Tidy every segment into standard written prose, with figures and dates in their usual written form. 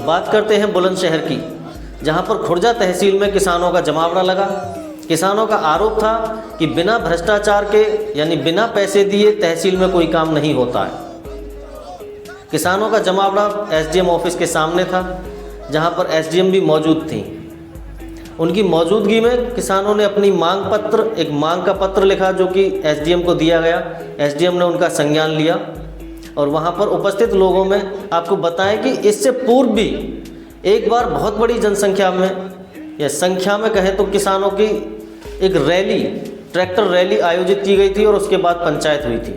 अब बात करते हैं बुलंदशहर की, जहां पर खुर्जा तहसील में किसानों का जमावड़ा लगा। किसानों का आरोप था कि बिना भ्रष्टाचार के यानी बिना पैसे दिए तहसील में कोई काम नहीं होता है। किसानों का जमावड़ा एसडीएम ऑफिस के सामने था, जहां पर एसडीएम भी मौजूद थी। उनकी मौजूदगी में किसानों ने अपनी एक मांग का पत्र लिखा, जो कि एसडीएम को दिया गया। एसडीएम ने उनका संज्ञान लिया और वहां पर उपस्थित लोगों में आपको बताएं कि इससे पूर्व भी एक बार बहुत बड़ी जनसंख्या में या संख्या में कहें तो किसानों की एक रैली, ट्रैक्टर रैली आयोजित की गई थी और उसके बाद पंचायत हुई थी,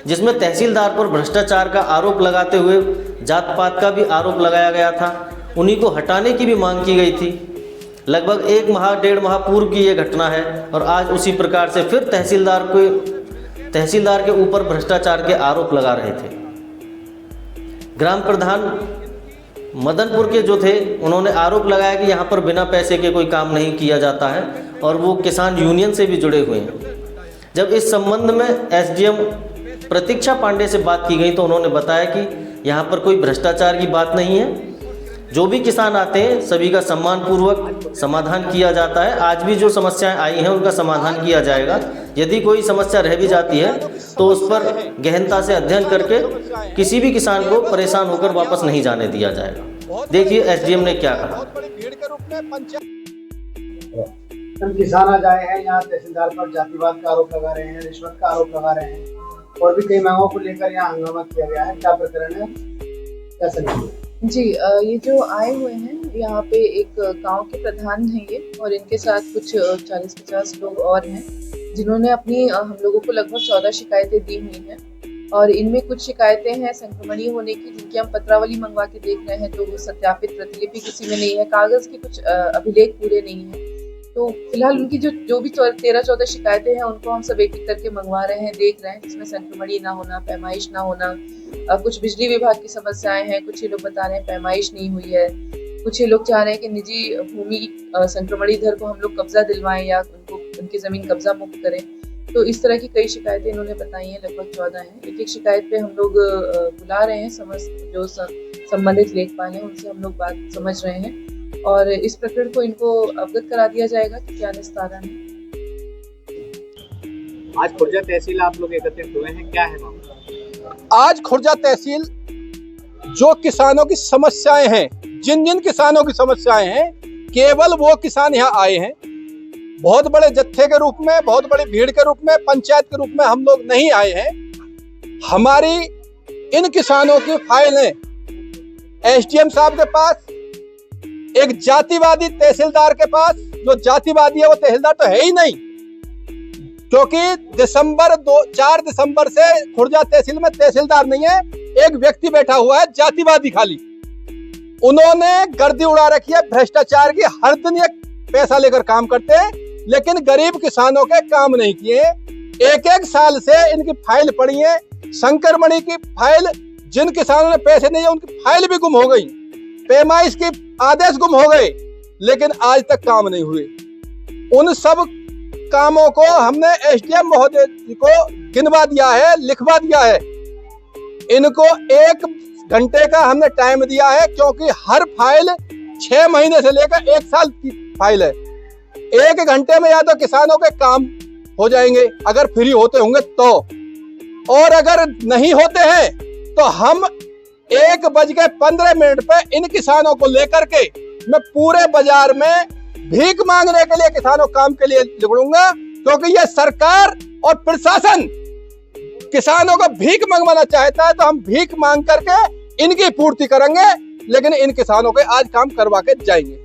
जिसमें तहसीलदार पर भ्रष्टाचार का आरोप लगाते हुए जात पात का भी आरोप लगाया गया था। उन्हीं को हटाने की भी मांग की गई थी। लगभग 1 माह पूर्व की ये घटना है और आज उसी प्रकार से फिर तहसीलदार के ऊपर भ्रष्टाचार के आरोप लगा रहे थे। ग्राम प्रधान मदनपुर के जो थे, उन्होंने आरोप लगाया कि यहाँ पर बिना पैसे के कोई काम नहीं किया जाता है और वो किसान यूनियन से भी जुड़े हुए हैं। जब इस संबंध में एसडीएम प्रतीक्षा पांडे से बात की गई तो उन्होंने बताया कि यहाँ पर कोई भ्रष्टाचार की बात नहीं है। जो भी किसान आते हैं सभी का सम्मानपूर्वक समाधान किया जाता है। आज भी जो समस्याएं आई हैं उनका समाधान किया जाएगा। यदि कोई समस्या रह भी जाती है तो उस पर गहनता से अध्ययन करके किसी भी किसान को परेशान होकर वापस नहीं जाने दिया जाएगा। देखिए एसडीएम ने क्या कहा। हम किसान आज आए हैं यहाँ तहसीलदार पर जातिवाद का आरोप लगा रहे हैं, रिश्वत का आरोप लगा रहे हैं और भी कई मांगों को लेकर यहाँ हंगामा किया गया है। क्या प्रकरण है, क्या समझिए? जी, ये जो आए हुए हैं यहाँ पे एक गांव के प्रधान हैं ये, और इनके साथ कुछ 40-50 लोग और हैं जिन्होंने अपनी हम लोगों को लगभग 14 शिकायतें दी हुई हैं। और इनमें कुछ शिकायतें हैं संक्रमणीय होने की, जिनकी हम पत्रावली मंगवा के देख रहे हैं तो वो सत्यापित प्रतिलिपि किसी में नहीं है, कागज के कुछ अभिलेख पूरे नहीं है। तो फिलहाल उनकी जो भी 13-14 शिकायतें हैं उनको हम सब एक एक करके मंगवा रहे हैं, देख रहे हैं, जिसमें संक्रमणीय ना होना, पैमाइश ना होना, कुछ बिजली विभाग की समस्याएं हैं। कुछ ही लोग बता रहे हैं पैमाइश नहीं हुई है, कुछ ही लोग चाह रहे हैं कि निजी भूमि संक्रमणीधर को हम लोग कब्जा दिलवाएं या उनकी जमीन कब्जा मुक्त करें। तो इस तरह की कई शिकायतें इन्होंने बताई हैं, लगभग 14 हैं। एक एक शिकायत पे हम लोग बुला रहे हैं, जो संबंधित लेखपाल हैं उनसे हम लोग बात समझ रहे हैं और इस प्रकरण को इनको अवगत करा दिया जाएगा कि क्या निस्तारण है। आज खुर्जा तहसील आप लोग एकत्रित हुए हैं, क्या है मामला? आज खुर्जा तहसील जो किसानों की समस्याएं हैं, जिन किसानों की समस्याएं हैं, केवल वो किसान यहाँ आए हैं। बहुत बड़े जत्थे के रूप में, बहुत बड़ी भीड़ के रूप में, पंचायत के रूप में हम लोग नहीं आए हैं। हमारी इन किसानों की फाइलें एसडीएम साहब के पास, एक जातिवादी तहसीलदार के पास, जो जातिवादी है वो तहसीलदार तो है ही नहीं, क्योंकि 4 दिसंबर से खुर्जा तहसील में तहसीलदार नहीं है, एक व्यक्ति बैठा हुआ है जातिवादी खाली। उन्होंने गर्दी उड़ा रखी है भ्रष्टाचार की। हर दिन ये पैसा लेकर काम करते हैं लेकिन गरीब किसानों के काम नहीं किए। एक साल से इनकी फाइल पड़ी है, संक्रमणी की फाइल, जिन किसानों ने पैसे नहीं है उनकी फाइल भी गुम हो गई, पैमाइश के आदेश गुम हो गए, लेकिन आज तक काम नहीं हुए। उन सब कामों को हमने एसडीएम महोदय जी को गिनवा दिया है, लिखवा दिया है। इनको 1 घंटे का हमने टाइम दिया है, क्योंकि हर फाइल 6 महीने से लेकर 1 साल की फाइल है। 1 घंटे में या तो किसानों के काम हो जाएंगे अगर फ्री होते होंगे तो, और अगर नहीं होते हैं तो हम 1:15 पे इन किसानों को लेकर के मैं पूरे बाजार में भीख मांगने के लिए किसानों काम के लिए निकलूंगा, क्योंकि ये सरकार और प्रशासन किसानों को भीख मंगवाना चाहता है। तो हम भीख मांग करके इनकी पूर्ति करेंगे, लेकिन इन किसानों के आज काम करवा के जाएंगे।